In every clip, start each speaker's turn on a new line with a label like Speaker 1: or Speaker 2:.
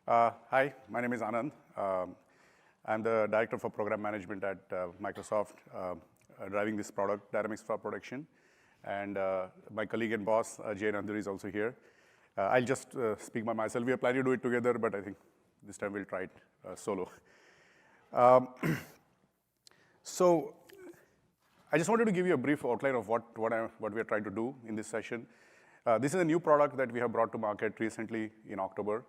Speaker 1: Hi, my name is Anand. I'm the Director for Program Management at Microsoft, driving this product, Dynamics Fraud Protection. And my colleague and boss, Jay Nanduri, is also here. I'll just speak by myself. We are planning to do it together, but I think this time we'll try it solo. Um, so I just wanted to give you a brief outline of what we are trying to do in this session. This is a new product that we have brought to market recently in October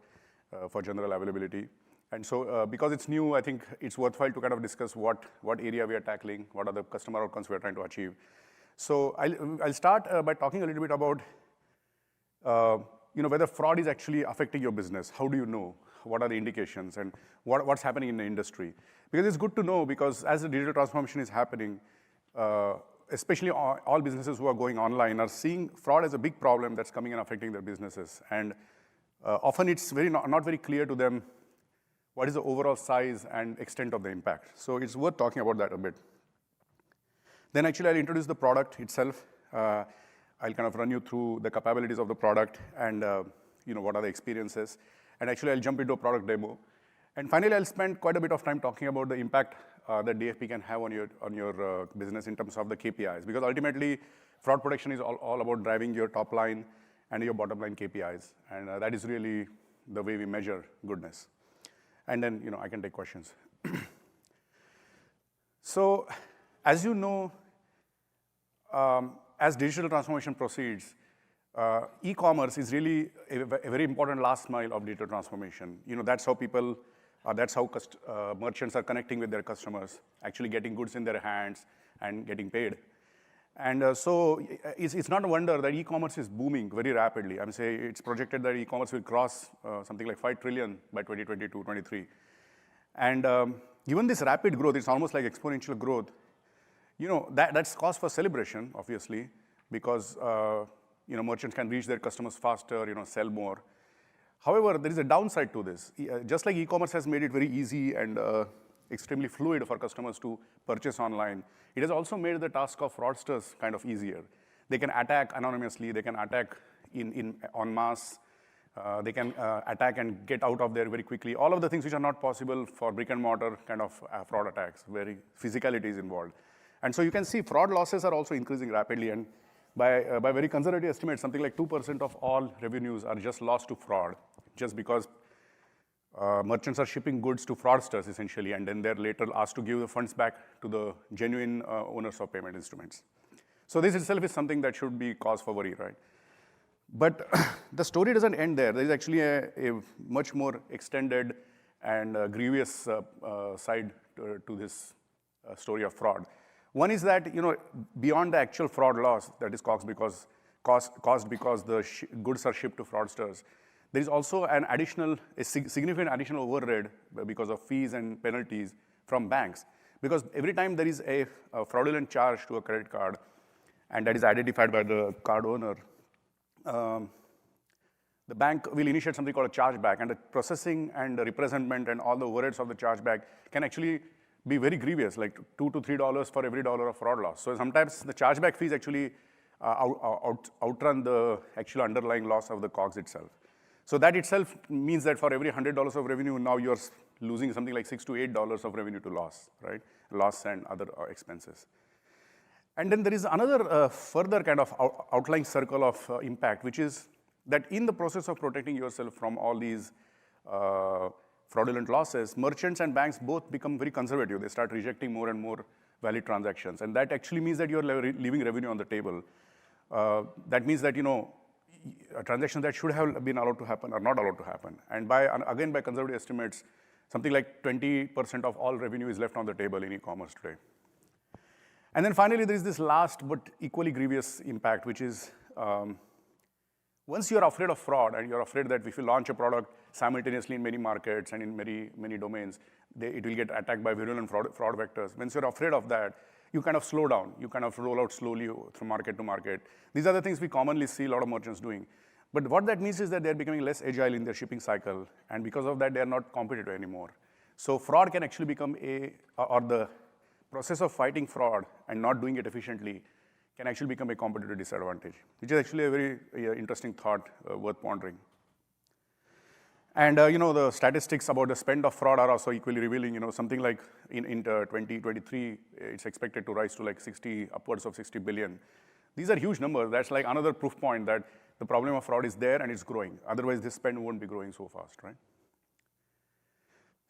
Speaker 1: for general availability. And so because it's new, I think it's worthwhile to kind of discuss what area we are tackling, what are the customer outcomes we are trying to achieve. So I'll start by talking a little bit about whether fraud is actually affecting your business. How do you know? What are the indications? And what's happening in the industry? Because it's good to know, because as the digital transformation is happening, especially all businesses who are going online are seeing fraud as a big problem that's coming and affecting their businesses. And often it's not very clear to them what is the overall size and extent of the impact. So it's worth talking about that a bit. Then actually I'll introduce the product itself. I'll kind of run you through the capabilities of the product and what are the experiences. And actually I'll jump into a product demo. And finally I'll spend quite a bit of time talking about the impact that DFP can have on your business in terms of the KPIs. Because ultimately fraud protection is all about driving your top line and your bottom line KPIs. And that is really the way we measure goodness. And then I can take questions. So as you know, as digital transformation proceeds, e-commerce is really a very important last mile of digital transformation. That's how people, that's how merchants are connecting with their customers, actually getting goods in their hands and getting paid. And so it's not a wonder that e-commerce is booming very rapidly. I'm saying it's projected that e-commerce will cross something like 5 trillion by 2022, 23. And given this rapid growth, it's almost like exponential growth. That's cause for celebration, obviously, because merchants can reach their customers faster, sell more. However, there is a downside to this. Just like e-commerce has made it very easy and extremely fluid for customers to purchase online, it has also made the task of fraudsters kind of easier. They can attack anonymously, they can attack en masse, they can attack and get out of there very quickly. All of the things which are not possible for brick and mortar kind of fraud attacks, where physicality is involved. And so you can see fraud losses are also increasing rapidly, and by very conservative estimates, something like 2% of all revenues are just lost to fraud, just because merchants are shipping goods to fraudsters, essentially, and then they're later asked to give the funds back to the genuine owners of payment instruments. So this itself is something that should be cause for worry, right? But the story doesn't end there. There is actually a much more extended and grievous side to this story of fraud. One is that, beyond the actual fraud loss that is caused because the goods are shipped to fraudsters, there is also a significant additional overhead because of fees and penalties from banks. Because every time there is a fraudulent charge to a credit card, and that is identified by the card owner, the bank will initiate something called a chargeback, and the processing and the representment and all the overheads of the chargeback can actually be very grievous, like $2 to $3 for every dollar of fraud loss. So sometimes the chargeback fees actually outrun the actual underlying loss of the COGS itself. So that itself means that for every $100 of revenue, now you're losing something like $6 to $8 of revenue to loss, right? Loss and other expenses. And then there is another further kind of outlying circle of impact, which is that in the process of protecting yourself from all these fraudulent losses, merchants and banks both become very conservative. They start rejecting more and more valid transactions. And that actually means that you're leaving revenue on the table. That means that, transactions that should have been allowed to happen are not allowed to happen. And again, by conservative estimates, something like 20% of all revenue is left on the table in e-commerce today. And then finally, there is this last but equally grievous impact, which is once you're afraid of fraud and you're afraid that if you launch a product simultaneously in many markets and in many domains, it will get attacked by virulent fraud vectors. Once you're afraid of that, you kind of slow down. You kind of roll out slowly from market to market. These are the things we commonly see a lot of merchants doing. But what that means is that they're becoming less agile in their shipping cycle, and because of that, they're not competitive anymore. So fraud can actually become or the process of fighting fraud and not doing it efficiently can actually become a competitive disadvantage, which is actually a very interesting thought worth pondering. And the statistics about the spend of fraud are also equally revealing. Something like in 2023, it's expected to rise to like upwards of 60 billion. These are huge numbers. That's like another proof point that the problem of fraud is there and it's growing. Otherwise, this spend won't be growing so fast, right?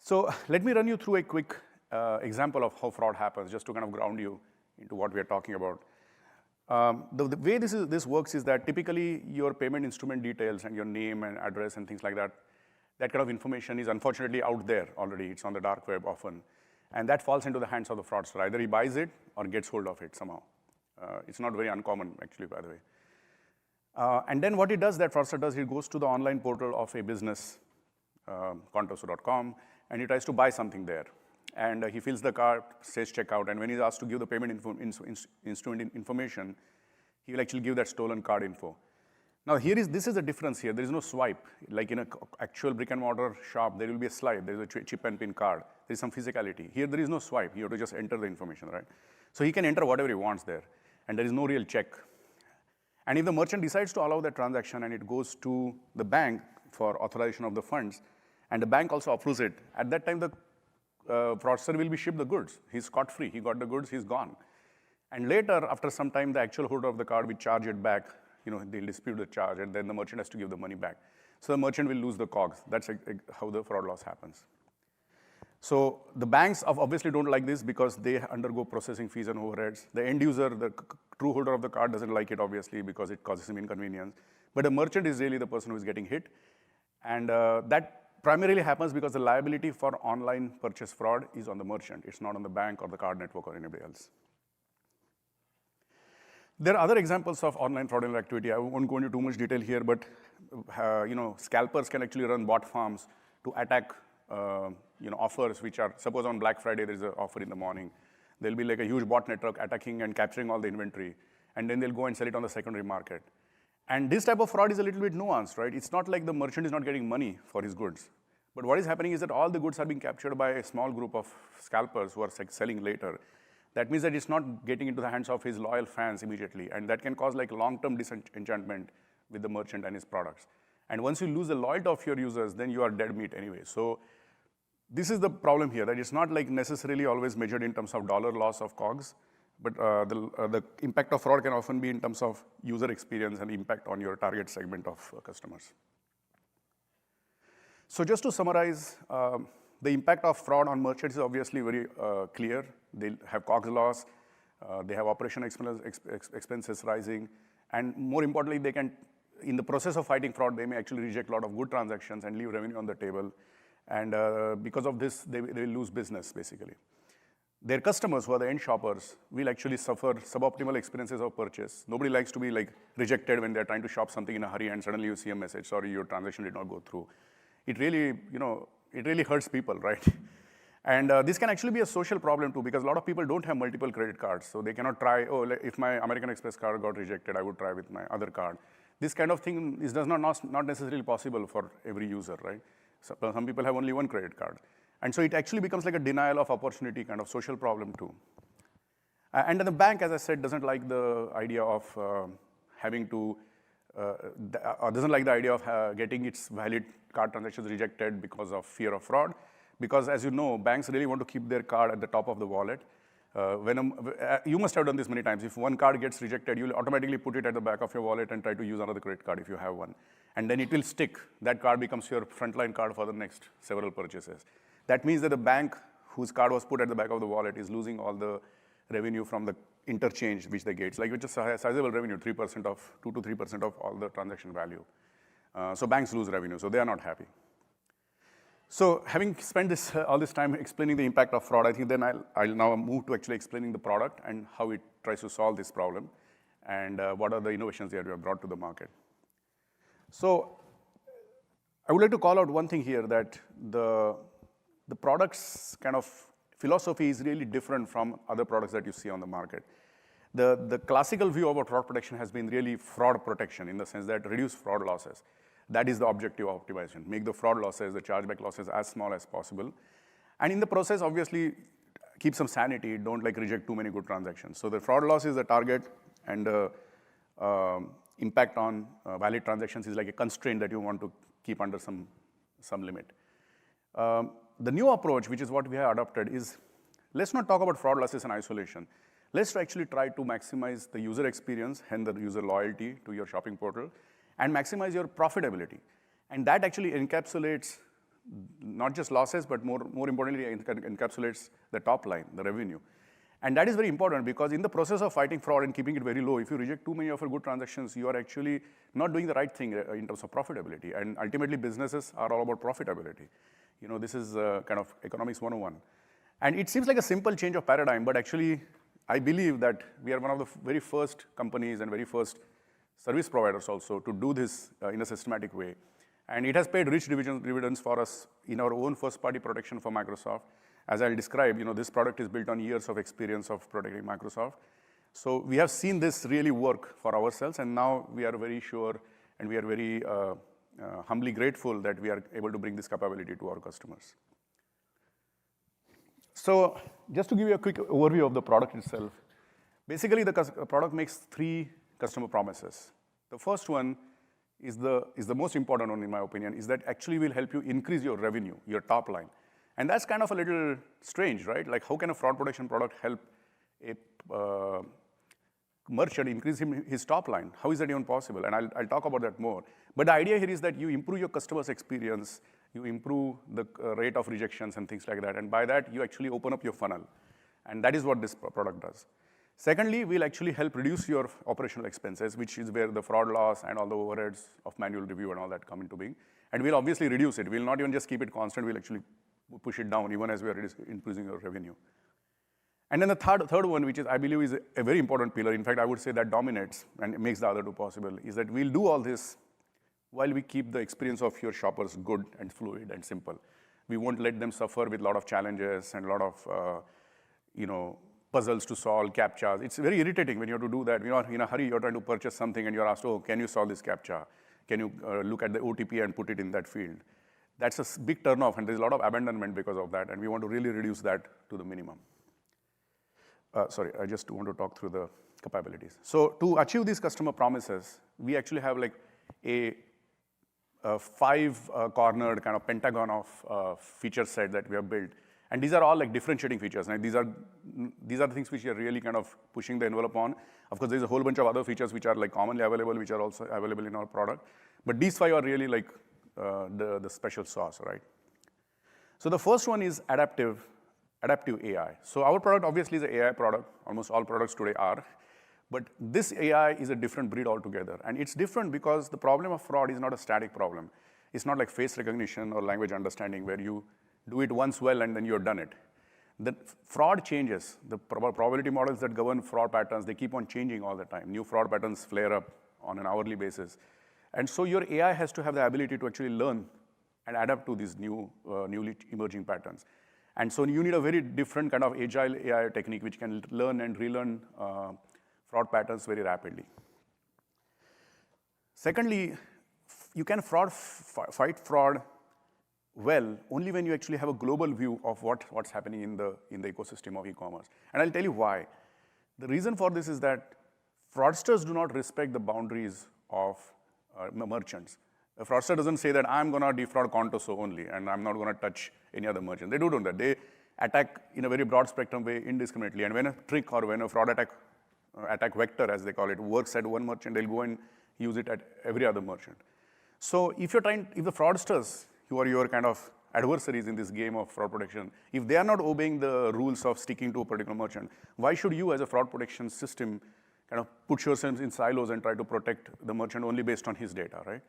Speaker 1: So let me run you through a quick example of how fraud happens, just to kind of ground you into what we are talking about. The way this works is that typically your payment instrument details and your name and address and things like that, that kind of information is unfortunately out there already. It's on the dark web often. And that falls into the hands of the fraudster. Either he buys it or gets hold of it somehow. It's not very uncommon, actually, by the way. And then what he does, that fraudster does, he goes to the online portal of a business, contoso.com, and he tries to buy something there. And he fills the cart, says checkout, and when he's asked to give the payment instrument information, he will actually give that stolen card info. Now this is the difference here. There is no swipe. Like in an actual brick and mortar shop, there will be a slide. There is a chip and pin card. There is some physicality. Here there is no swipe. You have to just enter the information, right? So he can enter whatever he wants there, and there is no real check. And if the merchant decides to allow that transaction and it goes to the bank for authorization of the funds, and the bank also approves it, at that time the fraudster will be shipped the goods. He's scot-free. He got the goods, he's gone. And later, after some time, the actual holder of the card will charge it back. They'll dispute the charge, and then the merchant has to give the money back. So the merchant will lose the COGS. That's how the fraud loss happens. So the banks obviously don't like this because they undergo processing fees and overheads. The end user, the true holder of the card, doesn't like it, obviously, because it causes him inconvenience. But the merchant is really the person who is getting hit. And that primarily happens because the liability for online purchase fraud is on the merchant. It's not on the bank or the card network or anybody else. There are other examples of online fraudulent activity. I won't go into too much detail here, but scalpers can actually run bot farms to attack offers which are, suppose on Black Friday there's an offer in the morning. There'll be like a huge bot network attacking and capturing all the inventory, and then they'll go and sell it on the secondary market. And this type of fraud is a little bit nuanced, right? It's not like the merchant is not getting money for his goods. But what is happening is that all the goods are being captured by a small group of scalpers who are selling later. That means that it's not getting into the hands of his loyal fans immediately, and that can cause like long-term disenchantment with the merchant and his products. And once you lose the loyalty of your users, then you are dead meat anyway. So this is the problem here, that it's not like necessarily always measured in terms of dollar loss of COGS, but the impact of fraud can often be in terms of user experience and impact on your target segment of customers. So just to summarize, the impact of fraud on merchants is obviously very clear. They have COGS loss, they have operational expenses rising, and more importantly, they can, in the process of fighting fraud, they may actually reject a lot of good transactions and leave revenue on the table. And because of this, they will lose business, basically. Their customers, who are the end shoppers, will actually suffer suboptimal experiences of purchase. Nobody likes to be like rejected when they're trying to shop something in a hurry and suddenly you see a message, sorry, your transaction did not go through. It really hurts people, right? And this can actually be a social problem too, because a lot of people don't have multiple credit cards, so they cannot try, if my American Express card got rejected, I would try with my other card. This kind of thing is not necessarily possible for every user, right? So some people have only one credit card. And so it actually becomes like a denial of opportunity kind of social problem too. And the bank, as I said, doesn't like the idea of doesn't like the idea of getting its valid card transactions rejected because of fear of fraud. Because as you know, banks really want to keep their card at the top of the wallet. You must have done this many times. If one card gets rejected, you'll automatically put it at the back of your wallet and try to use another credit card if you have one. And then it will stick. That card becomes your frontline card for the next several purchases. That means that the bank whose card was put at the back of the wallet is losing all the revenue from the interchange which they get. It's like it's just a sizable revenue, 2 to 3% of all the transaction value. So banks lose revenue, so they are not happy. So having spent all this time explaining the impact of fraud, I think then I'll now move to actually explaining the product and how it tries to solve this problem and what are the innovations that we have brought to the market. So I would like to call out one thing here, that the product's kind of philosophy is really different from other products that you see on the market. The classical view about fraud protection has been really fraud protection in the sense that reduce fraud losses. That is the objective of optimization. Make the fraud losses, the chargeback losses as small as possible. And in the process, obviously, keep some sanity. Don't like reject too many good transactions. So the fraud loss is the target, and the impact on valid transactions is like a constraint that you want to keep under some some limit. The new approach, which is what we have adopted, is let's not talk about fraud losses in isolation. Let's actually try to maximize the user experience and the user loyalty to your shopping portal and maximize your profitability. And that actually encapsulates not just losses, but more importantly, encapsulates the top line, the revenue. And that is very important because in the process of fighting fraud and keeping it very low, if you reject too many of your good transactions, you are actually not doing the right thing in terms of profitability. And ultimately, businesses are all about profitability. This is kind of economics 101. And it seems like a simple change of paradigm, but actually, I believe that we are one of the very first companies and very first service providers also to do this in a systematic way. And it has paid rich dividends for us in our own first-party protection for Microsoft. As I'll describe, this product is built on years of experience of protecting Microsoft. So we have seen this really work for ourselves, and now we are very sure and we are very humbly grateful that we are able to bring this capability to our customers. So just to give you a quick overview of the product itself, basically the product makes 3 customer promises. The first one is the most important one, in my opinion, is that actually will help you increase your revenue, your top line. And that's kind of a little strange, right? Like, how can a fraud protection product help a merchant increase his top line? How is that even possible? And I'll talk about that more. But the idea here is that you improve your customer's experience, you improve the rate of rejections and things like that. And by that, you actually open up your funnel. And that is what this product does. Secondly, we'll actually help reduce your operational expenses, which is where the fraud loss and all the overheads of manual review and all that come into being. And we'll obviously reduce it. We'll not even just keep it constant. We'll actually push it down, even as we are increasing your revenue. And then the third one, which is, I believe, is a very important pillar. In fact, I would say that dominates and makes the other 2 possible, is that we'll do all this while we keep the experience of your shoppers good and fluid and simple. We won't let them suffer with a lot of challenges and a lot of, puzzles to solve, captchas. It's very irritating when you have to do that. You are in a hurry, you're trying to purchase something and you're asked, oh, can you solve this captcha? Can you look at the OTP and put it in that field? That's a big turnoff, and there's a lot of abandonment because of that, and we want to really reduce that to the minimum. Sorry, I just want to talk through the capabilities. So to achieve these customer promises, we actually have like a 5-cornered kind of pentagon of feature set that we have built. And these are all like differentiating features. Right? These are the things which are really kind of pushing the envelope on. Of course, there's a whole bunch of other features which are like commonly available, which are also available in our product. But these 5 are really like the special sauce, right? So the first one is adaptive AI. So our product obviously is an AI product. Almost all products today are. But this AI is a different breed altogether. And it's different because the problem of fraud is not a static problem. It's not like face recognition or language understanding where you do it once well and then you're done it. The fraud changes. The probability models that govern fraud patterns, they keep on changing all the time. New fraud patterns flare up on an hourly basis. And so your AI has to have the ability to actually learn and adapt to these newly emerging patterns. And so you need a very different kind of agile AI technique which can learn and relearn fraud patterns very rapidly. Secondly, you can fight fraud well only when you actually have a global view of what's happening in the ecosystem of e-commerce. And I'll tell you why. The reason for this is that fraudsters do not respect the boundaries of merchants. A fraudster doesn't say that I'm going to defraud Contoso only and I'm not going to touch any other merchant. They do that. They attack in a very broad spectrum way indiscriminately. And when a trick or when a fraud attack vector, as they call it, works at one merchant, they'll go and use it at every other merchant. So if the fraudsters, who are your kind of adversaries in this game of fraud protection, if they are not obeying the rules of sticking to a particular merchant, why should you as a fraud protection system kind of put yourselves in silos and try to protect the merchant only based on his data, right?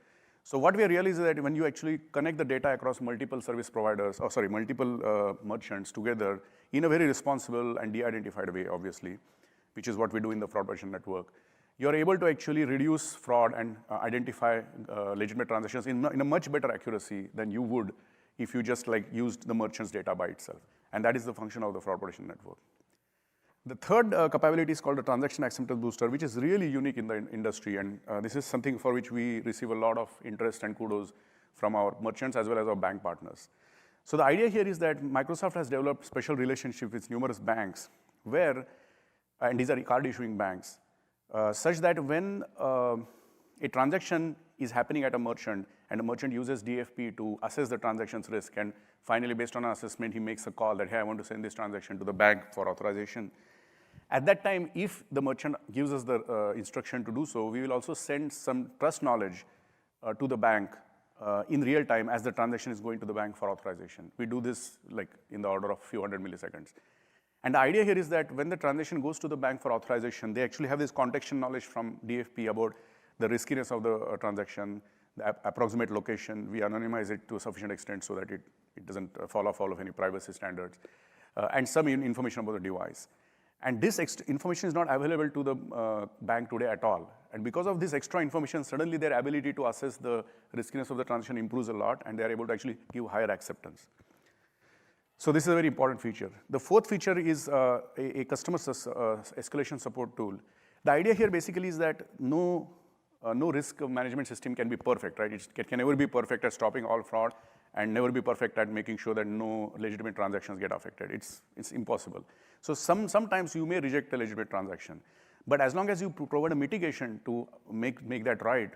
Speaker 1: So what we realize is that when you actually connect the data across multiple service providers, multiple merchants together in a very responsible and de-identified way, obviously, which is what we do in the fraud protection network, you're able to actually reduce fraud and identify legitimate transactions in a much better accuracy than you would if you just like used the merchant's data by itself. And that is the function of the fraud protection network. The third capability is called the transaction acceptance booster, which is really unique in the industry. And this is something for which we receive a lot of interest and kudos from our merchants as well as our bank partners. So the idea here is that Microsoft has developed special relationships with numerous banks where, and these are card issuing banks, such that when a transaction is happening at a merchant, and the merchant uses DFP to assess the transaction's risk, and finally, based on an assessment, he makes a call that, hey, I want to send this transaction to the bank for authorization. At that time, if the merchant gives us the instruction to do so, we will also send some trust knowledge to the bank in real time as the transaction is going to the bank for authorization. We do this like in the order of a few hundred milliseconds. And the idea here is that when the transaction goes to the bank for authorization, they actually have this contextual knowledge from DFP about the riskiness of the transaction, the approximate location. We anonymize it to a sufficient extent so that it doesn't fall off all of any privacy standards, and some information about the device. And this information is not available to the bank today at all. And because of this extra information, suddenly their ability to assess the riskiness of the transaction improves a lot, and they are able to actually give higher acceptance. So this is a very important feature. The fourth feature is a customer escalation support tool. The idea here basically is that no risk management system can be perfect, right? It can never be perfect at stopping all fraud and never be perfect at making sure that no legitimate transactions get affected. It's impossible. So sometimes you may reject a legitimate transaction, but as long as you provide a mitigation to make that right,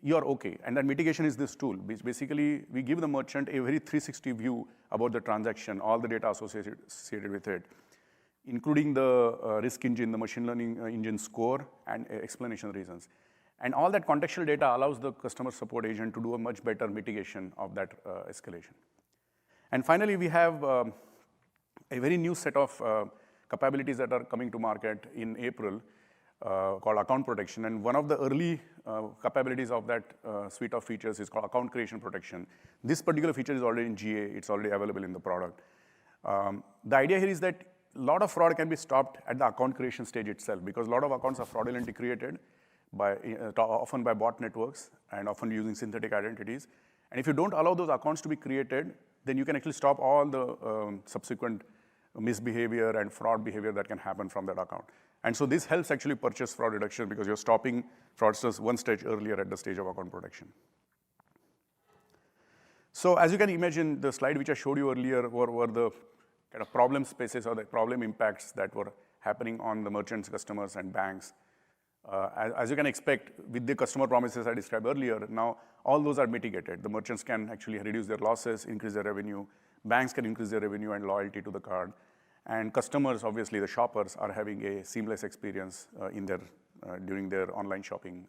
Speaker 1: you're okay. And that mitigation is this tool. Basically, we give the merchant a very 360 view about the transaction, all the data associated with it, including the risk engine, the machine learning engine score, and explanation reasons. And all that contextual data allows the customer support agent to do a much better mitigation of that escalation. And finally, we have a very new set of capabilities that are coming to market in April called account protection. And one of the early capabilities of that suite of features is called account creation protection. This particular feature is already in GA. It's already available in the product. The idea here is that a lot of fraud can be stopped at the account creation stage itself, because a lot of accounts are fraudulently created, often by bot networks and often using synthetic identities. And if you don't allow those accounts to be created, then you can actually stop all the subsequent misbehavior and fraud behavior that can happen from that account. And so this helps actually purchase fraud reduction because you're stopping fraudsters one stage earlier at the stage of account protection. So as you can imagine, the slide which I showed you earlier were the kind of problem spaces or the problem impacts that were happening on the merchants, customers, and banks. As you can expect, with the customer promises I described earlier, now all those are mitigated. The merchants can actually reduce their losses, increase their revenue. Banks can increase their revenue and loyalty to the card. And customers, obviously the shoppers, are having a seamless experience during their online shopping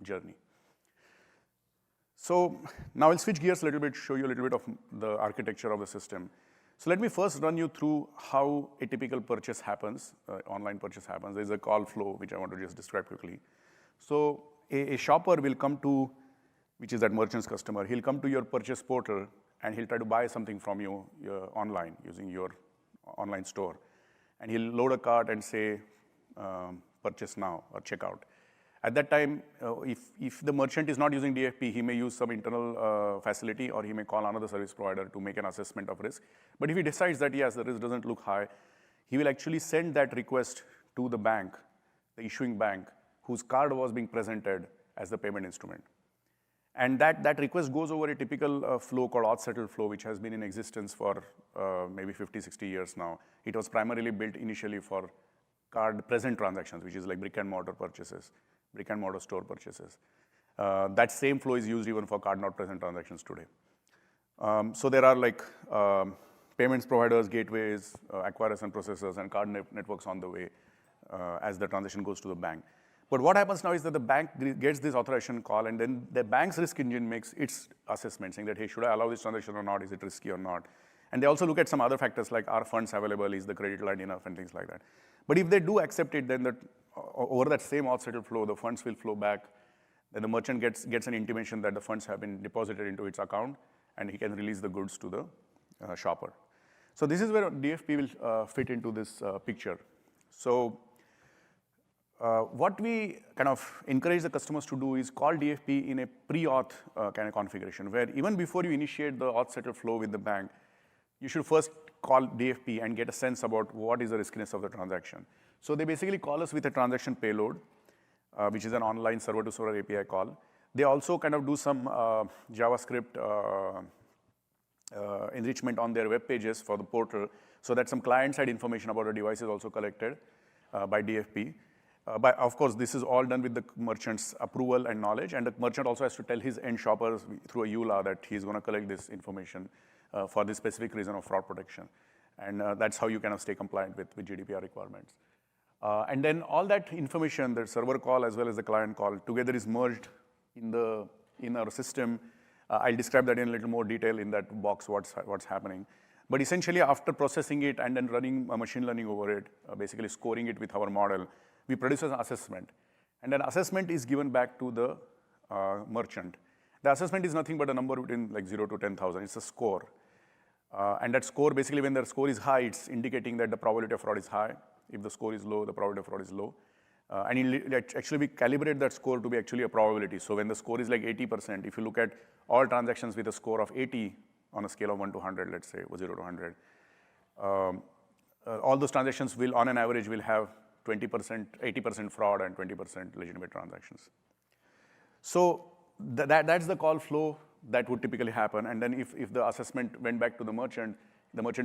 Speaker 1: journey. So now I'll switch gears a little bit, show you a little bit of the architecture of the system. So let me first run you through how a typical purchase happens, online purchase happens. There's a call flow, which I want to just describe quickly. So a shopper will come to, which is that merchant's customer, he'll come to your purchase portal and he'll try to buy something from you online using your online store. And he'll load a cart and say, purchase now or checkout. At that time, if the merchant is not using DFP, he may use some internal facility, or he may call another service provider to make an assessment of risk. But if he decides that, yes, the risk doesn't look high, he will actually send that request to the bank, the issuing bank, whose card was being presented as the payment instrument. And that request goes over a typical flow called auth-settled flow, which has been in existence for maybe 50, 60 years now. It was primarily built initially for card present transactions, which is like brick and mortar purchases, brick and mortar store purchases. That same flow is used even for card not present transactions today. So there are like payments providers, gateways, acquirers and processors, and card networks on the way as the transaction goes to the bank. But what happens now is that the bank gets this authorization call, and then the bank's risk engine makes its assessment, saying that, hey, should I allow this transaction or not? Is it risky or not? And they also look at some other factors like, are funds available? Is the credit line enough? And things like that. But if they do accept it, then over that same auth-settled flow, the funds will flow back. Then the merchant gets an intimation that the funds have been deposited into its account, and he can release the goods to the shopper. So this is where DFP will fit into this picture. So what we kind of encourage the customers to do is call DFP in a pre-auth kind of configuration, where even before you initiate the auth-settled flow with the bank, you should first call DFP and get a sense about what is the riskiness of the transaction. So they basically call us with a transaction payload, which is an online server-to-server API call. They also kind of do some JavaScript enrichment on their web pages for the portal, so that some client-side information about the device is also collected by DFP. But of course, this is all done with the merchant's approval and knowledge, and the merchant also has to tell his end shoppers through a EULA that he's going to collect this information for this specific reason of fraud protection. And that's how you kind of stay compliant with GDPR requirements. And then all that information, the server call as well as the client call, together is merged in our system. I'll describe that in a little more detail in that box, what's happening. But essentially, after processing it and then running a machine learning over it, basically scoring it with our model, we produce an assessment. And then assessment is given back to the merchant. The assessment is nothing but a number between like 0 to 10,000. It's a score. And that score, basically, when the score is high, it's indicating that the probability of fraud is high. If the score is low, the probability of fraud is low. And actually, we calibrate that score to be actually a probability. So when the score is like 80%, if you look at all transactions with a score of 80 on a scale of 1 to 100, let's say, or 0 to 100, all those transactions will, on an average, will have 20%, 80% fraud and 20% legitimate transactions. So that's the call flow that would typically happen. And then if the assessment went back to the merchant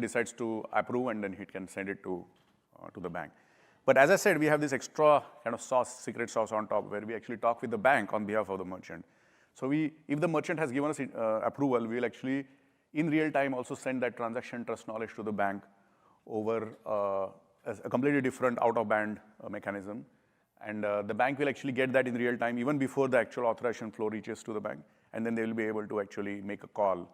Speaker 1: decides to approve, and then he can send it to the bank. But as I said, we have this extra kind of sauce, secret sauce on top, where we actually talk with the bank on behalf of the merchant. So if the merchant has given us approval, we will actually, in real time, also send that transaction trust knowledge to the bank over a completely different out-of-band mechanism. And the bank will actually get that in real time, even before the actual authorization flow reaches to the bank. And then they will be able to actually make a call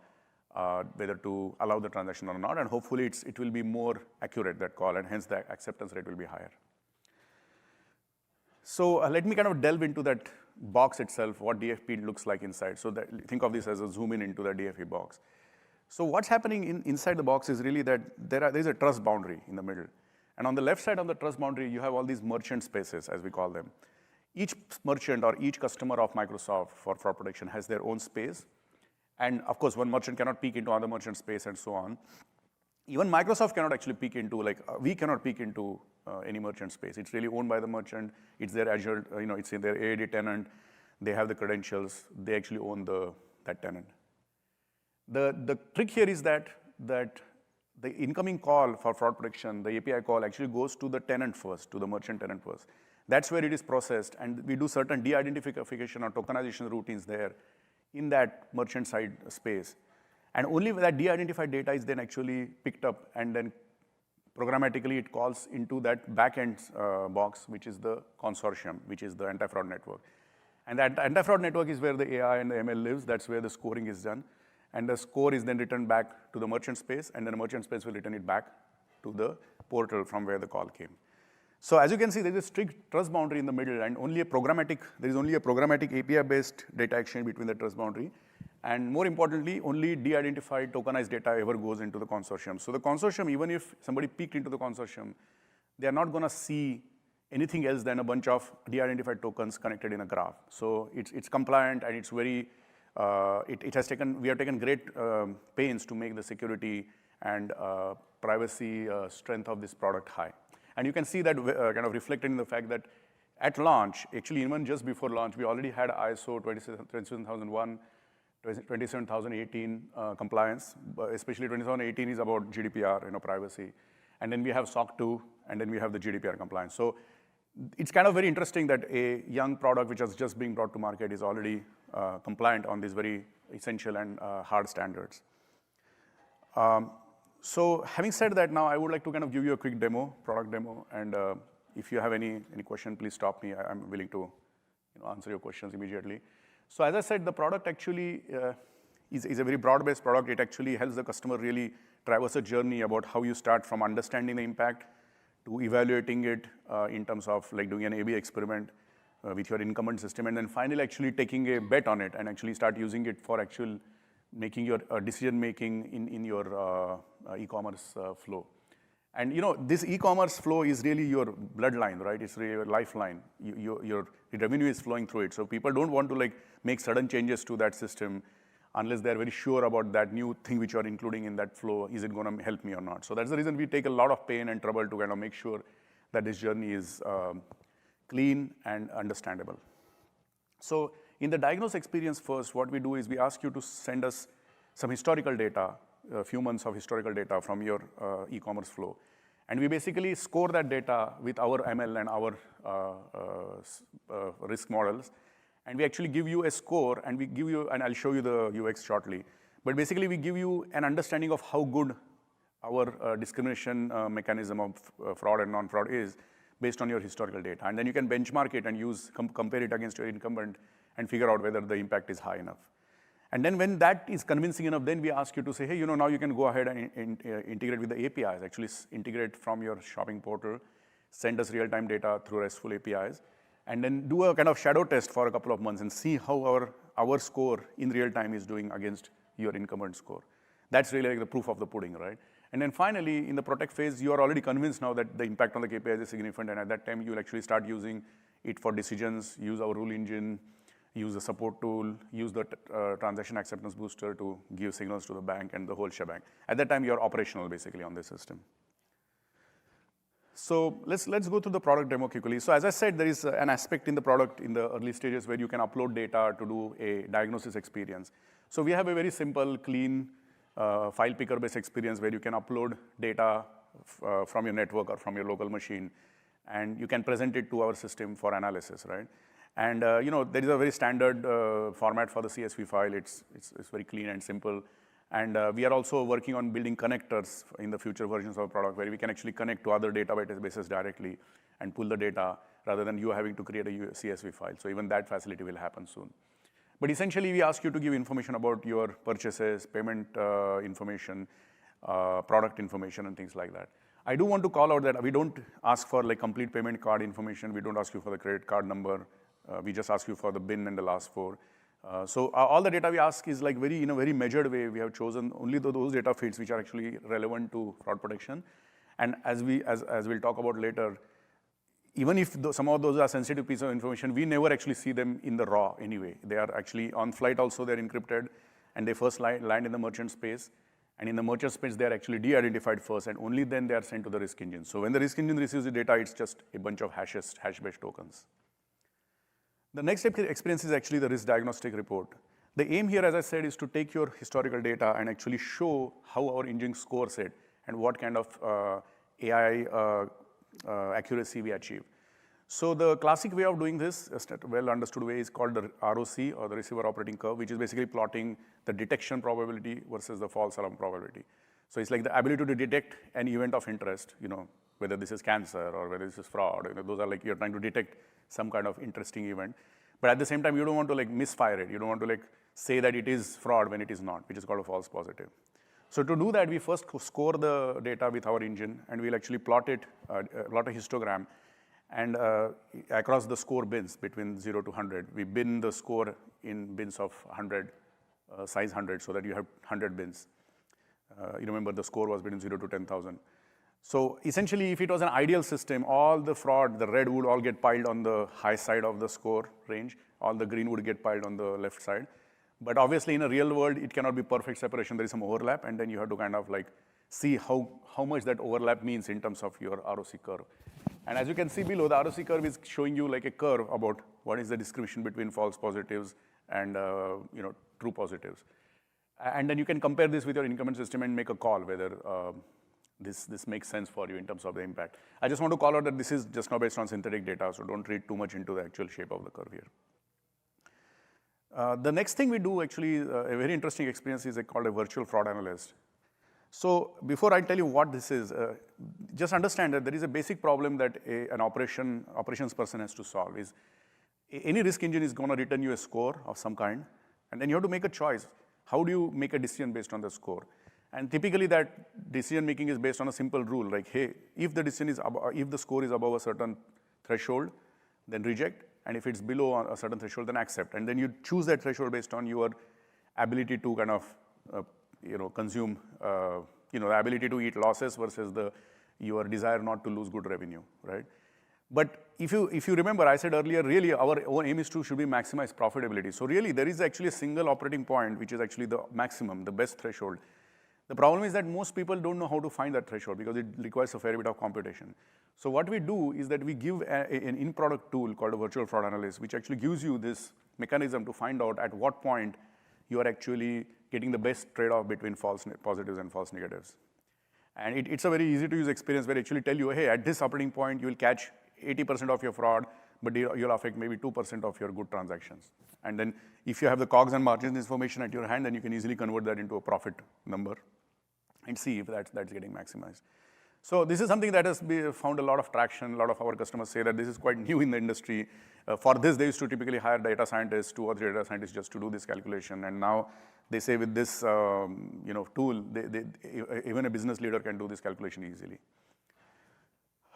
Speaker 1: whether to allow the transaction or not. And hopefully, it will be more accurate, that call, and hence the acceptance rate will be higher. So let me kind of delve into that box itself, what DFP looks like inside. So think of this as a zoom in into the DFP box. So what's happening inside the box is really that there's a trust boundary in the middle. And on the left side of the trust boundary, you have all these merchant spaces, as we call them. Each merchant or each customer of Microsoft for fraud protection has their own space. And of course, one merchant cannot peek into other merchant space and so on. Even Microsoft cannot actually peek into, we cannot peek into any merchant space. It's really owned by the merchant. It's their Azure, it's in their AAD tenant. They have the credentials. They actually own that tenant. The trick here is that the incoming call for fraud protection, the API call, actually goes to the tenant first, to the merchant tenant first. That's where it is processed, and we do certain de-identification or tokenization routines there in that merchant side space. And only that de-identified data is then actually picked up, and then programmatically it calls into that backend box, which is the consortium, which is the anti-fraud network. And that anti-fraud network is where the AI and the ML lives. That's where the scoring is done. And the score is then returned back to the merchant space, and then the merchant space will return it back to the portal from where the call came. So as you can see, there is a strict trust boundary in the middle, and there is only a programmatic API-based data exchange between the trust boundary. And more importantly, only de-identified tokenized data ever goes into the consortium. So the consortium, even if somebody peeked into the consortium, they are not going to see anything else than a bunch of de-identified tokens connected in a graph. So it's compliant, and it's very, we have taken great pains to make the security and privacy strength of this product high. And you can see that kind of reflected in the fact that at launch, actually even just before launch, we already had ISO 27001, 27018 compliance, especially 27018 is about GDPR, privacy. And then we have SOC 2, and then we have the GDPR compliance. So it's kind of very interesting that a young product which has just been brought to market is already compliant on these very essential and hard standards. So having said that, now I would like to kind of give you a quick demo, product demo, and if you have any question, please stop me. I'm willing to answer your questions immediately. So as I said, the product actually is a very broad-based product. It actually helps the customer really traverse a journey about how you start from understanding the impact to evaluating it in terms of like doing an A/B experiment with your incumbent system, and then finally actually taking a bet on it and actually start using it for actual making your decision-making in your e-commerce flow. And this e-commerce flow is really your bloodline, right? It's really your lifeline. Your revenue is flowing through it. So people don't want to make sudden changes to that system unless they're very sure about that new thing which you're including in that flow. Is it going to help me or not? So that's the reason we take a lot of pain and trouble to kind of make sure that this journey is clean and understandable. So in the diagnose experience first, what we do is we ask you to send us some historical data, a few months of historical data from your e-commerce flow. And we basically score that data with our ML and our risk models. And we actually give you a score, and we give you, and I'll show you the UX shortly. But basically, we give you an understanding of how good our discrimination mechanism of fraud and non-fraud is based on your historical data. And then you can benchmark it and compare it against your incumbent and figure out whether the impact is high enough. And then when that is convincing enough, then we ask you to say, hey, now you can go ahead and integrate with the APIs, actually integrate from your shopping portal, send us real-time data through RESTful APIs, and then do a kind of shadow test for a couple of months and see how our score in real time is doing against your incumbent score. That's really like the proof of the pudding, right? And then finally, in the protect phase, you are already convinced now that the impact on the KPIs is significant, and at that time, you'll actually start using it for decisions, use our rule engine, use the support tool, use the transaction acceptance booster to give signals to the bank and the whole shebang. At that time, you're operational, basically, on the system. So let's go through the product demo quickly. So as I said, there is an aspect in the product in the early stages where you can upload data to do a diagnosis experience. So we have a very simple, clean file picker-based experience where you can upload data from your network or from your local machine, and you can present it to our system for analysis, right? And there is a very standard format for the CSV file. It's very clean and simple. And we are also working on building connectors in the future versions of our product where we can actually connect to other databases directly and pull the data rather than you having to create a CSV file. So even that facility will happen soon. But essentially, we ask you to give information about your purchases, payment information, product information, and things like that. I do want to call out that we don't ask for like complete payment card information. We don't ask you for the credit card number. We just ask you for the BIN and the last four. So all the data we ask is like in a very measured way. We have chosen only those data feeds which are actually relevant to fraud protection. And as we'll talk about later, even if some of those are sensitive pieces of information, we never actually see them in the raw anyway. They are actually on flight also, they're encrypted, and they first land in the merchant space. And in the merchant space, they're actually de-identified first, and only then they are sent to the risk engine. So when the risk engine receives the data, it's just a bunch of hash-based tokens. The next experience is actually the risk diagnostic report. The aim here, as I said, is to take your historical data and actually show how our engine scores it and what kind of AI accuracy we achieve. So the classic way of doing this, a well understood way, is called the ROC, or the receiver operating curve, which is basically plotting the detection probability versus the false alarm probability. So it's like the ability to detect an event of interest, whether this is cancer or whether this is fraud. Those are like you're trying to detect some kind of interesting event. But at the same time, you don't want to like misfire it. You don't want to like say that it is fraud when it is not, which is called a false positive. So to do that, we first score the data with our engine, and we'll actually plot it, plot a histogram, and across the score bins between 0 to 100. We bin the score in bins of 100, size 100, so that you have 100 bins. You remember the score was between 0 to 10,000. So essentially, if it was an ideal system, all the fraud, the red would all get piled on the high side of the score range. All the green would get piled on the left side. But obviously, in a real world, it cannot be perfect separation. There is some overlap, and then you have to kind of like see how much that overlap means in terms of your ROC curve. And as you can see below, the ROC curve is showing you like a curve about what is the distribution between false positives and true positives. And then you can compare this with your incumbent system and make a call whether this makes sense for you in terms of the impact. I just want to call out that this is just now based on synthetic data, so don't read too much into the actual shape of the curve here. The next thing we do, actually, a very interesting experience is called a virtual fraud analyst. So before I tell you what this is, just understand that there is a basic problem that an operations person has to solve. Is any risk engine is going to return you a score of some kind, and then you have to make a choice. How do you make a decision based on the score? And typically, that decision making is based on a simple rule, like, hey, if the score is above a certain threshold, then reject, and if it's below a certain threshold, then accept. And then you choose that threshold based on your ability to kind of, consume, the ability to eat losses versus your desire not to lose good revenue, right? But if you remember, I said earlier, really our own aim should be maximize profitability. So really, there is actually a single operating point, which is actually the maximum, the best threshold. The problem is that most people don't know how to find that threshold because it requires a fair bit of computation. So what we do is that we give an in-product tool called a virtual fraud analyst, which actually gives you this mechanism to find out at what point you are actually getting the best trade-off between false positives and false negatives. And it's a very easy to use experience where they actually tell you, hey, at this operating point, you will catch 80% of your fraud, but you'll affect maybe 2% of your good transactions. And then if you have the COGS and margins information at your hand, then you can easily convert that into a profit number and see if that's getting maximized. So this is something that has found a lot of traction. A lot of our customers say that this is quite new in the industry. For this, they used to typically hire data scientists, 2 or 3 data scientists just to do this calculation. And now they say with this tool, even a business leader can do this calculation easily.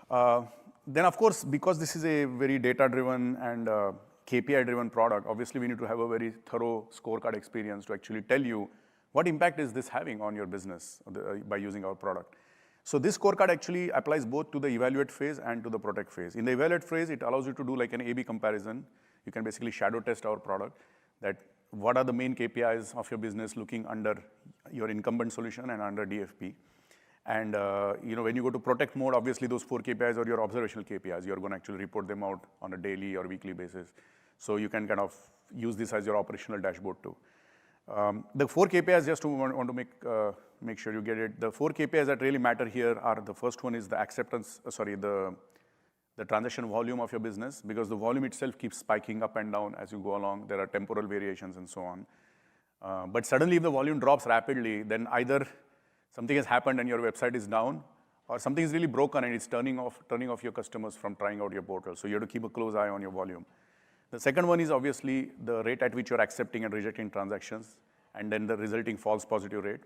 Speaker 1: Then, of course, because this is a very data-driven and KPI-driven product, obviously we need to have a very thorough scorecard experience to actually tell you what impact is this having on your business by using our product. So this scorecard actually applies both to the evaluate phase and to the protect phase. In the evaluate phase, it allows you to do like an A/B comparison. You can basically shadow test our product, that what are the main KPIs of your business looking under your incumbent solution and under DFP. And when you go to protect mode, obviously those 4 KPIs are your observational KPIs. You're going to actually report them out on a daily or weekly basis. So you can kind of use this as your operational dashboard too. The 4 KPIs, just to want to make sure you get it. The 4 KPIs that really matter here are, the first one is the acceptance, the transaction volume of your business, because the volume itself keeps spiking up and down as you go along. There are temporal variations and so on. But suddenly if the volume drops rapidly, then either something has happened and your website is down, or something is really broken and it's turning off your customers from trying out your portal. So you have to keep a close eye on your volume. The second one is obviously the rate at which you're accepting and rejecting transactions, and then the resulting false positive rate.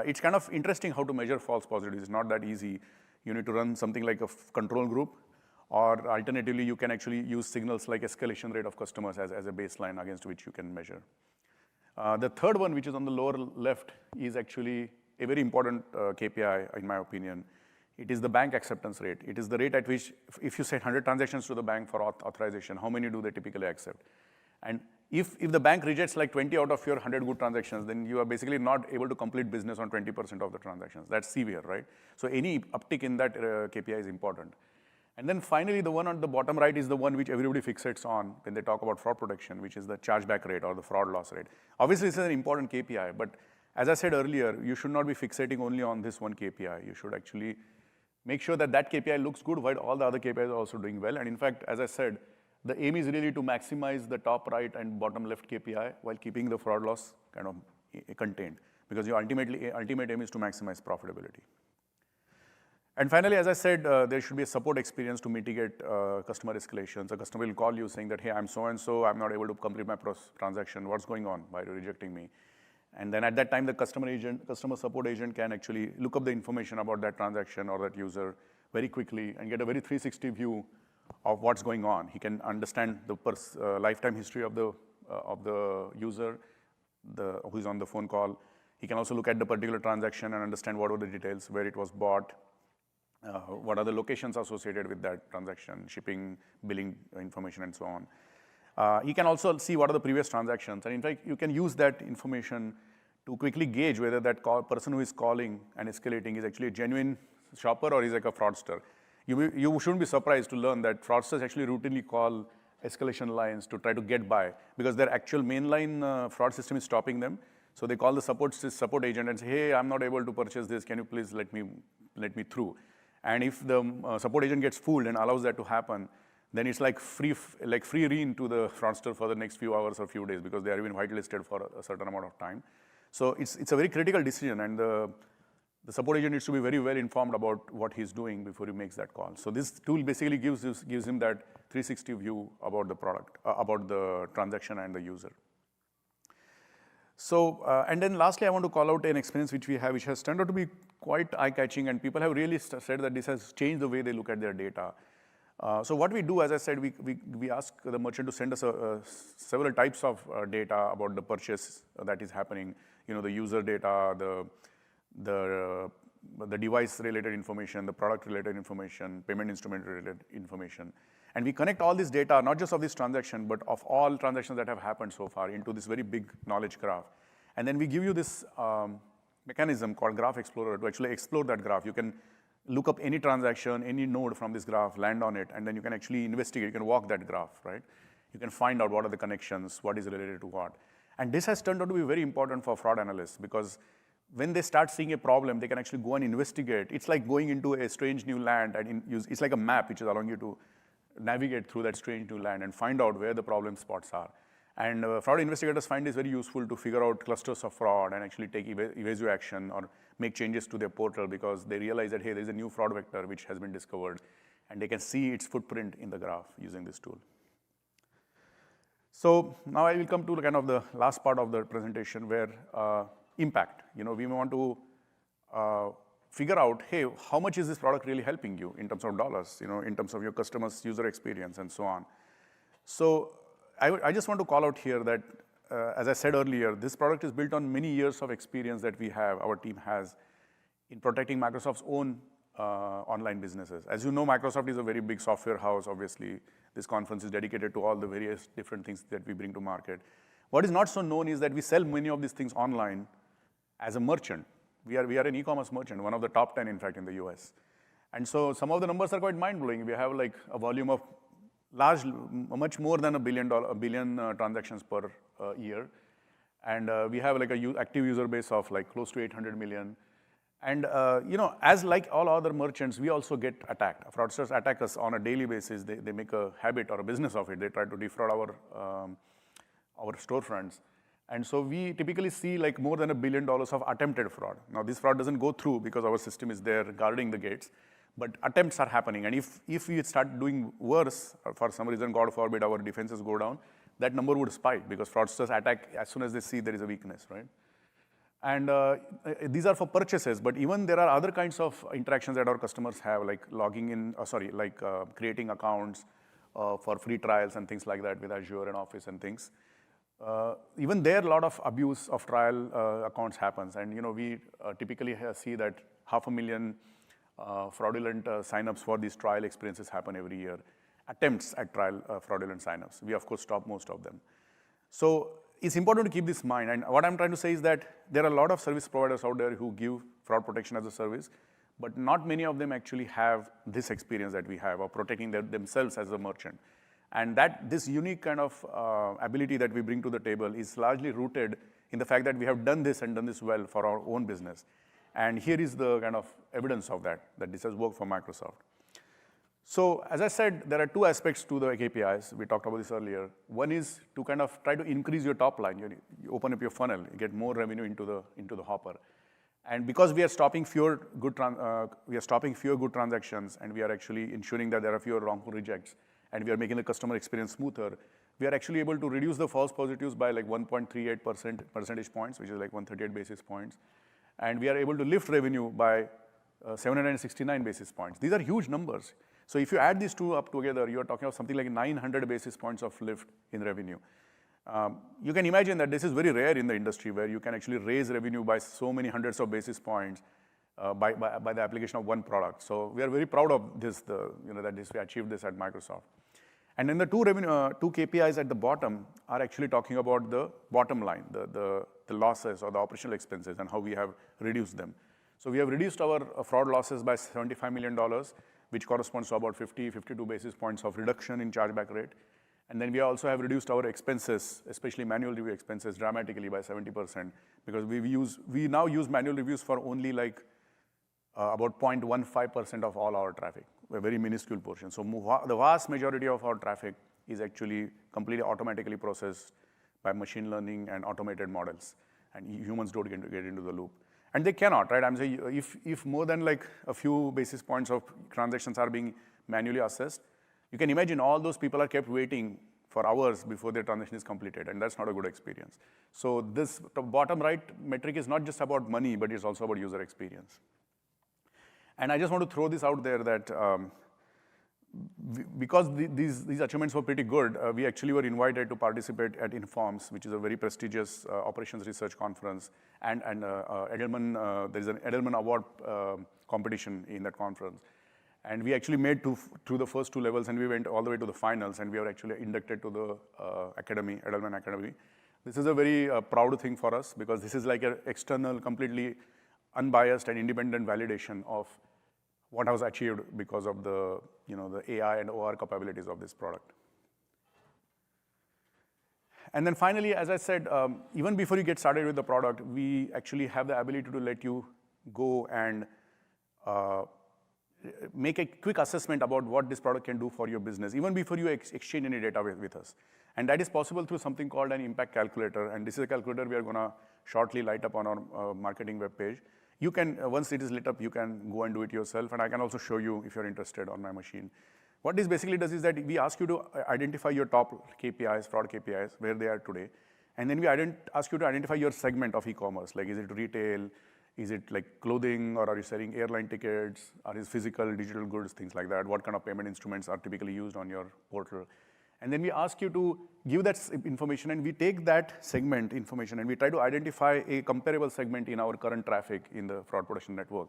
Speaker 1: It's kind of interesting how to measure false positives. It's not that easy. You need to run something like a control group, or alternatively, you can actually use signals like escalation rate of customers as a baseline against which you can measure. The third one, which is on the lower left, is actually a very important KPI, in my opinion. It is the bank acceptance rate. It is the rate at which, if you send 100 transactions to the bank for authorization, how many do they typically accept? And if the bank rejects like 20 out of your 100 good transactions, then you are basically not able to complete business on 20% of the transactions. That's severe, right? So any uptick in that KPI is important. And then finally, the one on the bottom right is the one which everybody fixates on when they talk about fraud protection, which is the chargeback rate or the fraud loss rate. Obviously, this is an important KPI, but as I said earlier, you should not be fixating only on this one KPI. You should actually make sure that that KPI looks good while all the other KPIs are also doing well. And in fact, as I said, the aim is really to maximize the top right and bottom left KPI while keeping the fraud loss kind of contained, because your ultimate aim is to maximize profitability. And finally, as I said, there should be a support experience to mitigate customer escalations. A customer will call you saying that, hey, I'm so-and-so, I'm not able to complete my transaction. What's going on? Why are you rejecting me? And then at that time, the customer support agent can actually look up the information about that transaction or that user very quickly and get a very 360 view of what's going on. He can understand the lifetime history of the user who's on the phone call. He can also look at the particular transaction and understand what were the details, where it was bought, what are the locations associated with that transaction, shipping, billing information, and so on. You can also see what are the previous transactions. And in fact, you can use that information to quickly gauge whether that person who is calling and escalating is actually a genuine shopper or is like a fraudster. You shouldn't be surprised to learn that fraudsters actually routinely call escalation lines to try to get by, because their actual mainline fraud system is stopping them. So they call the support agent and say, hey, I'm not able to purchase this. Can you please let me through? And if the support agent gets fooled and allows that to happen, then it's like free rein to the fraudster for the next few hours or few days, because they are even whitelisted for a certain amount of time. So it's a very critical decision, and the support agent needs to be very well informed about what he's doing before he makes that call. So this tool basically gives him that 360 view about the product, about the transaction and the user. So, and then lastly, I want to call out an experience which we have, which has turned out to be quite eye-catching, and people have really said that this has changed the way they look at their data. So what we do, as I said, we ask the merchant to send us several types of data about the purchase that is happening. The user data, the device-related information, the product-related information, payment instrument-related information. And we connect all this data, not just of this transaction, but of all transactions that have happened so far, into this very big knowledge graph. And then we give you this mechanism called Graph Explorer to actually explore that graph. You can look up any transaction, any node from this graph, land on it, and then you can actually investigate. You can walk that graph, right? You can find out what are the connections, what is related to what. And this has turned out to be very important for fraud analysts, because when they start seeing a problem, they can actually go and investigate. It's like going into a strange new land, and it's like a map which is allowing you to navigate through that strange new land and find out where the problem spots are. And fraud investigators find this very useful to figure out clusters of fraud and actually take evasive action or make changes to their portal, because they realize that, hey, there's a new fraud vector which has been discovered, and they can see its footprint in the graph using this tool. So now I will come to kind of the last part of the presentation, where impact. We want to figure out, hey, how much is this product really helping you in terms of dollars, in terms of your customer's user experience and so on. So I just want to call out here that, as I said earlier, this product is built on many years of experience that we have, our team has, in protecting Microsoft's own online businesses. As you know, Microsoft is a very big software house. Obviously, this conference is dedicated to all the various different things that we bring to market. What is not so known is that we sell many of these things online as a merchant. We are an e-commerce merchant, one of the top 10, in fact, in the US. And so some of the numbers are quite mind-blowing. We have like a volume of much more than a billion transactions per year. And we have like a active user base of like close to 800 million. And as like all other merchants, we also get attacked. Fraudsters attack us on a daily basis. They make a habit or a business of it. They try to defraud our storefronts. And so we typically see like more than $1 billion of attempted fraud. Now, this fraud doesn't go through because our system is there guarding the gates, but attempts are happening. And if we start doing worse, or for some reason, God forbid, our defenses go down, that number would spike, because fraudsters attack as soon as they see there is a weakness, right? And these are for purchases, but even there are other kinds of interactions that our customers have, like logging in, creating accounts for free trials and things like that with Azure and Office and things. Even there, a lot of abuse of trial accounts happens. And we typically see that 500,000 fraudulent signups for these trial experiences happen every year. Attempts at trial fraudulent signups. We, of course, stop most of them. So it's important to keep this in mind. And what I'm trying to say is that there are a lot of service providers out there who give fraud protection as a service, but not many of them actually have this experience that we have of protecting themselves as a merchant. And this unique kind of ability that we bring to the table is largely rooted in the fact that we have done this and done this well for our own business. And here is the kind of evidence of that this has worked for Microsoft. So as I said, there are two aspects to the KPIs. We talked about this earlier. One is to kind of try to increase your top line. You open up your funnel, you get more revenue into the hopper. And because we are stopping fewer good transactions, and we are actually ensuring that there are fewer wrongful rejects, and we are making the customer experience smoother, we are actually able to reduce the false positives by like 1.38 percentage points, which is like 138 basis points. And we are able to lift revenue by 769 basis points. These are huge numbers. So if you add these two up together, you are talking about something like 900 basis points of lift in revenue. You can imagine that this is very rare in the industry, where you can actually raise revenue by so many hundreds of basis points by the application of one product. So we are very proud of this, we achieved this at Microsoft. And then the two KPIs at the bottom are actually talking about the bottom line, the losses or the operational expenses, and how we have reduced them. So we have reduced our fraud losses by $75 million, which corresponds to about 52 basis points of reduction in chargeback rate. And then we also have reduced our expenses, especially manual review expenses, dramatically by 70%, because we now use manual reviews for only like about 0.15% of all our traffic, a very minuscule portion. So the vast majority of our traffic is actually completely automatically processed by machine learning and automated models, and humans don't get into the loop. And they cannot, right? I'm saying if more than like a few basis points of transactions are being manually assessed, you can imagine all those people are kept waiting for hours before their transaction is completed, and that's not a good experience. So this bottom right metric is not just about money, but it's also about user experience. And I just want to throw this out there that because these achievements were pretty good, we actually were invited to participate at Informs, which is a very prestigious operations research conference, and Edelman, there is an Edelman Award competition in that conference. And we actually made through the first two levels, and we went all the way to the finals, and we were actually inducted to the academy, Edelman Academy. This is a very proud thing for us, because this is like an external, completely unbiased and independent validation of what was achieved because of the AI and OR capabilities of this product. And then finally, as I said, even before you get started with the product, we actually have the ability to let you go and make a quick assessment about what this product can do for your business, even before you exchange any data with us. And that is possible through something called an impact calculator. And this is a calculator we are going to shortly light up on our marketing webpage. You can, once it is lit up, you can go and do it yourself. And I can also show you if you're interested on my machine. What this basically does is that we ask you to identify your top KPIs, fraud KPIs, where they are today. And then we ask you to identify your segment of e-commerce. Like, is it retail? Is it like clothing, or are you selling airline tickets? Are it physical, digital goods, things like that? What kind of payment instruments are typically used on your portal? And then we ask you to give that information, and we take that segment information, and we try to identify a comparable segment in our current traffic in the fraud protection network.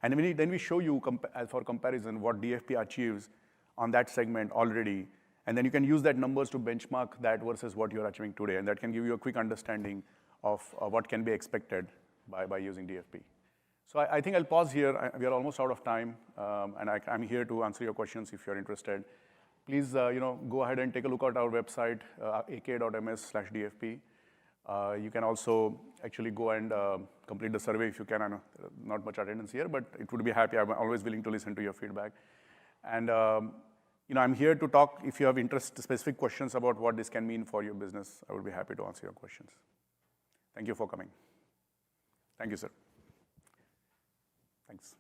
Speaker 1: And then we show you, for comparison, what DFP achieves on that segment already. And then you can use that numbers to benchmark that versus what you're achieving today. And that can give you a quick understanding of what can be expected by using DFP. So I think I'll pause here. We are almost out of time, and I'm here to answer your questions if you're interested. Please go ahead and take a look at our website, ak.ms/DFP. You can also actually go and complete the survey if you can. I know not much attendance here, but it would be happy. I'm always willing to listen to your feedback. And I'm here to talk. If you have specific questions about what this can mean for your business, I would be happy to answer your questions. Thank you for coming. Thank you, sir. Thanks.